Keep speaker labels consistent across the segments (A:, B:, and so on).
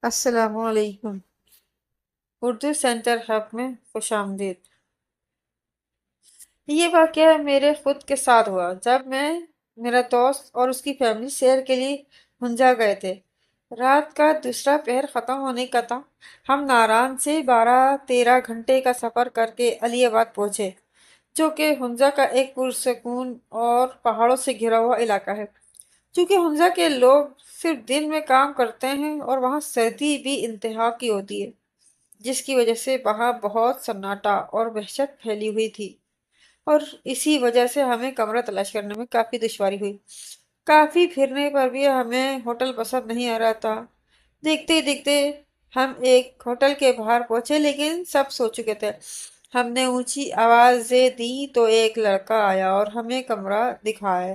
A: السلام علیکم۔ Urdu centre hub میں خوش آمدید۔ یہ واقعہ میرے خود کے ساتھ ہوا جب میرا دوست اور اس کی فیملی سیر کے لیے ہنجا گئے تھے۔ رات کا دوسرا پہر ختم ہونے کا تھا۔ ہم ناران سے 12-13 گھنٹے کا سفر کر کے علی آباد پہنچے، جو کہ ہنزا کا ایک پرسکون اور پہاڑوں سے گھرا ہوا علاقہ ہے۔ چونکہ ہنزا کے لوگ صرف دن میں کام کرتے ہیں اور وہاں سردی بھی انتہا کی ہوتی ہے، جس کی وجہ سے وہاں بہت سناٹا اور وحشت پھیلی ہوئی تھی، اور اسی وجہ سے ہمیں کمرہ تلاش کرنے میں کافی دشواری ہوئی۔ کافی پھرنے پر بھی ہمیں ہوٹل پسند نہیں آ رہا تھا۔ دیکھتے دیکھتے ہم ایک ہوٹل کے باہر پہنچے، لیکن سب سو چکے تھے۔ ہم نے اونچی آوازیں دی تو ایک لڑکا آیا اور ہمیں کمرہ دکھایا،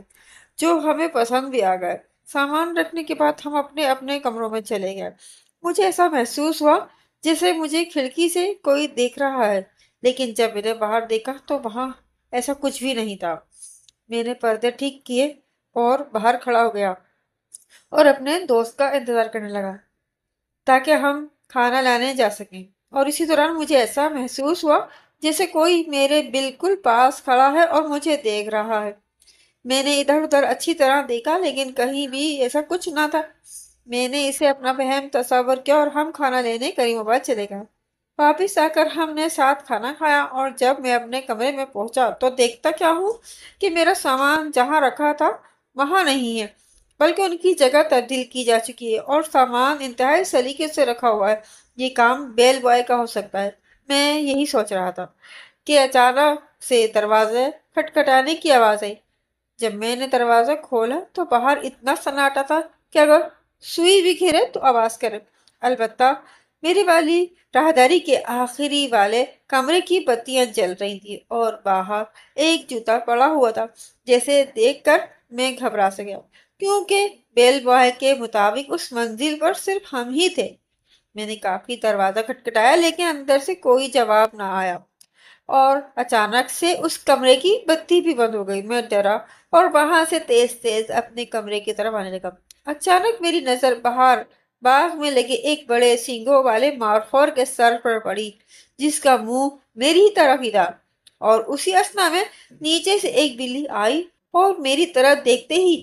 A: جو ہمیں پسند بھی آ گئے۔ سامان رکھنے کے بعد ہم اپنے اپنے کمروں میں چلے گئے۔ مجھے ایسا محسوس ہوا جیسے مجھے کھڑکی سے کوئی دیکھ رہا ہے، لیکن جب میں نے باہر دیکھا تو وہاں ایسا کچھ بھی نہیں تھا۔ میں نے پردے ٹھیک کیے اور باہر کھڑا ہو گیا اور اپنے دوست کا انتظار کرنے لگا تاکہ ہم کھانا لانے جا سکیں، اور اسی دوران مجھے ایسا محسوس ہوا جیسے کوئی میرے بالکل پاس کھڑا ہے اور مجھے دیکھ رہا ہے۔ میں نے ادھر ادھر اچھی طرح دیکھا، لیکن کہیں بھی ایسا کچھ نہ تھا۔ میں نے اسے اپنا وہم تصور کیا اور ہم کھانا لینے کریم آباد چلے گئے۔ واپس آ کر ہم نے ساتھ کھانا کھایا، اور جب میں اپنے کمرے میں پہنچا تو دیکھتا کیا ہوں کہ میرا سامان جہاں رکھا تھا وہاں نہیں ہے، بلکہ ان کی جگہ تبدیل کی جا چکی ہے، اور سامان انتہائی سلیقے سے رکھا ہوا ہے۔ یہ کام بیل بوائے کا ہو سکتا ہے۔ میں یہی سوچ رہا تھا کہ اچانک سے دروازے کھٹکھٹانے کی آواز آئی۔ جب میں نے دروازہ کھولا تو باہر اتنا سناٹا تھا کہ اگر سوئی بھی گرے تو آواز کرے۔ البتہ میری والی راہداری کے آخری والے کمرے کی بتیاں جل رہی تھیں، اور باہر ایک جوتا پڑا ہوا تھا، جیسے دیکھ کر میں گھبرا سا گیا، کیونکہ بیل بوائے کے مطابق اس منزل پر صرف ہم ہی تھے۔ میں نے کافی دروازہ کھٹکھٹایا، لیکن اندر سے کوئی جواب نہ آیا، اور اچانک سے اس کمرے کی بتی بھی بند ہو گئی۔ میں ڈرا اور وہاں سے تیز تیز اپنے کمرے کی طرف آنے لگا۔ اچانک میری نظر باہر باغ میں لگے ایک بڑے سینگوں والے مارخور کے سر پر پڑی، جس کا منہ میری ہی طرف ہی تھا، اور اسی اسنا میں نیچے سے ایک بلی آئی اور میری طرف دیکھتے ہی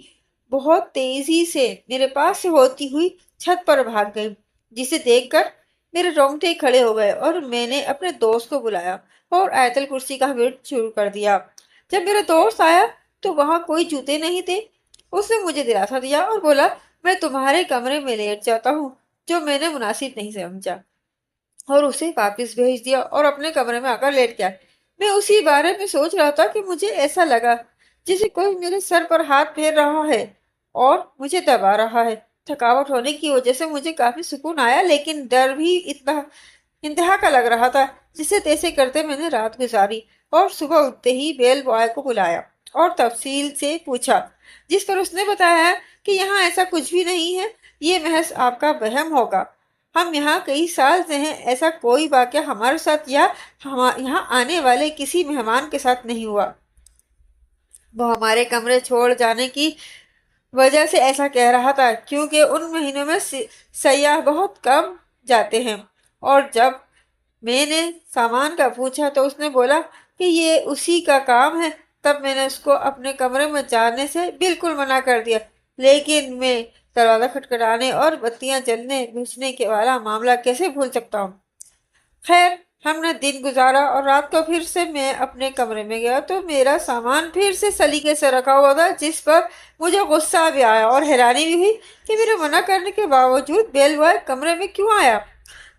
A: بہت تیزی سے میرے پاس سے ہوتی ہوئی چھت پر بھاگ گئی، جسے دیکھ کر میرے رونگٹے کھڑے ہو گئے، اور میں نے اپنے دوست کو بلایا اور آیت الکرسی کا ورد شروع کر دیا۔ جب میرا دوست آیا تو وہاں کوئی جوتے نہیں تھے۔ اس نے مجھے دلاسا دیا اور بولا، میں تمہارے کمرے میں لیٹ جاتا ہوں، جو میں نے مناسب نہیں سمجھا، اور اسے واپس بھیج دیا اور اپنے کمرے میں آ کر لیٹ گیا۔ میں اسی بارے میں سوچ رہا تھا کہ مجھے ایسا لگا جیسے کوئی میرے سر پر ہاتھ پھیر رہا ہے اور مجھے دبا رہا ہے۔ تھکاوٹ ہونے کی وجہ سے مجھے کافی سکون آیا، لیکن ڈر بھی اتنا انتہا کا لگ رہا تھا۔ جسے تیسے کرتے میں نے رات گزاری، اور صبح اٹھتے ہی بیل بوائے کو بلایا اور تفصیل سے پوچھا، جس پر اس نے بتایا کہ یہاں ایسا کچھ بھی نہیں ہے، یہ محض آپ کا وہم ہوگا۔ ہم یہاں کئی سال سے ہیں، ایسا کوئی واقعہ ہمارے ساتھ یا یہاں آنے والے کسی مہمان کے ساتھ نہیں ہوا۔ وہ ہمارے کمرے چھوڑ جانے کی وجہ سے ایسا کہہ رہا تھا، کیونکہ ان مہینوں میں سیاح بہت کم جاتے ہیں۔ اور جب میں نے سامان کا پوچھا تو اس نے بولا کہ یہ اسی کا کام ہے۔ تب میں نے اس کو اپنے کمرے میں جانے سے بالکل منع کر دیا، لیکن میں دروازہ کھٹکھٹانے اور بتیاں جلنے بجھنے کے والا معاملہ کیسے بھول سکتا ہوں؟ خیر، ہم نے دن گزارا، اور رات کو پھر سے میں اپنے کمرے میں گیا تو میرا سامان پھر سے سلیقے سے رکھا ہوا تھا، جس پر مجھے غصہ بھی آیا اور حیرانی بھی ہوئی کہ میرے منع کرنے کے باوجود بیل بوائے کمرے میں کیوں آیا۔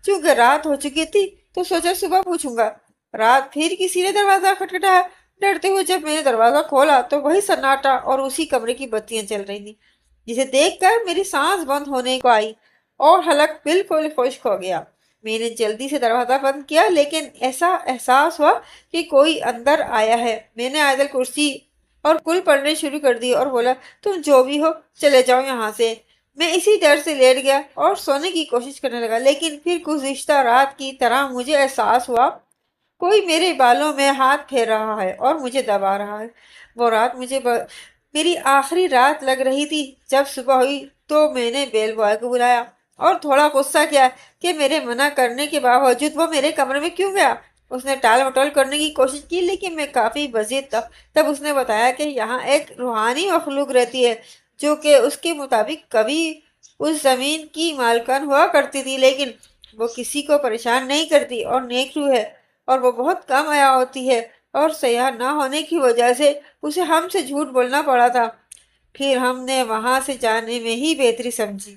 A: چونکہ رات ہو چکی تھی تو سوچا صبح پوچھوں گا۔ رات پھر کسی نے دروازہ کھٹکھٹایا۔ ڈرتے ہوئے جب میں نے دروازہ کھولا تو وہی سناٹا اور اسی کمرے کی بتیاں چل رہی تھیں، جسے دیکھ کر میری سانس بند ہونے کو آئی اور حلق بالکل خشک ہو گیا۔ میں نے جلدی سے دروازہ بند کیا، لیکن ایسا احساس ہوا کہ کوئی اندر آیا ہے۔ میں نے آیت الکرسی اور کل پڑھنے شروع کر دی اور بولا، تم جو بھی ہو چلے جاؤ یہاں سے۔ میں اسی ڈر سے لیٹ گیا اور سونے کی کوشش کرنے لگا، لیکن پھر گزشتہ رات کی طرح مجھے احساس ہوا کوئی میرے بالوں میں ہاتھ پھیر رہا ہے اور مجھے دبا رہا ہے۔ وہ رات میری آخری رات لگ رہی تھی۔ جب صبح ہوئی تو میں نے بیل بوائے کو بلایا اور تھوڑا غصہ کیا کہ میرے منع کرنے کے باوجود وہ میرے کمرے میں کیوں گیا۔ اس نے ٹال مٹول کرنے کی کوشش کی لیکن میں کافی بزید تھا۔ تب اس نے بتایا کہ یہاں ایک روحانی مخلوق رہتی ہے جو کہ اس کے مطابق کبھی اس زمین کی مالکان ہوا کرتی تھی، لیکن وہ کسی کو پریشان نہیں کرتی اور نیک روح ہے اور وہ بہت کم آیا ہوتی ہے، اور سیاح نہ ہونے کی وجہ سے اسے ہم سے جھوٹ بولنا پڑا تھا۔ پھر ہم نے وہاں سے جانے میں ہی بہتری سمجھی۔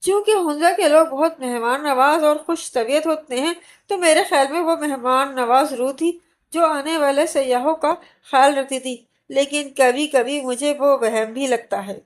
A: چونکہ ہنزا کے لوگ بہت مہمان نواز اور خوش طبیعت ہوتے ہیں، تو میرے خیال میں وہ مہمان نواز روح تھی جو آنے والے سیاحوں کا خیال رکھتی تھی، لیکن کبھی کبھی مجھے وہ وہم بھی لگتا ہے۔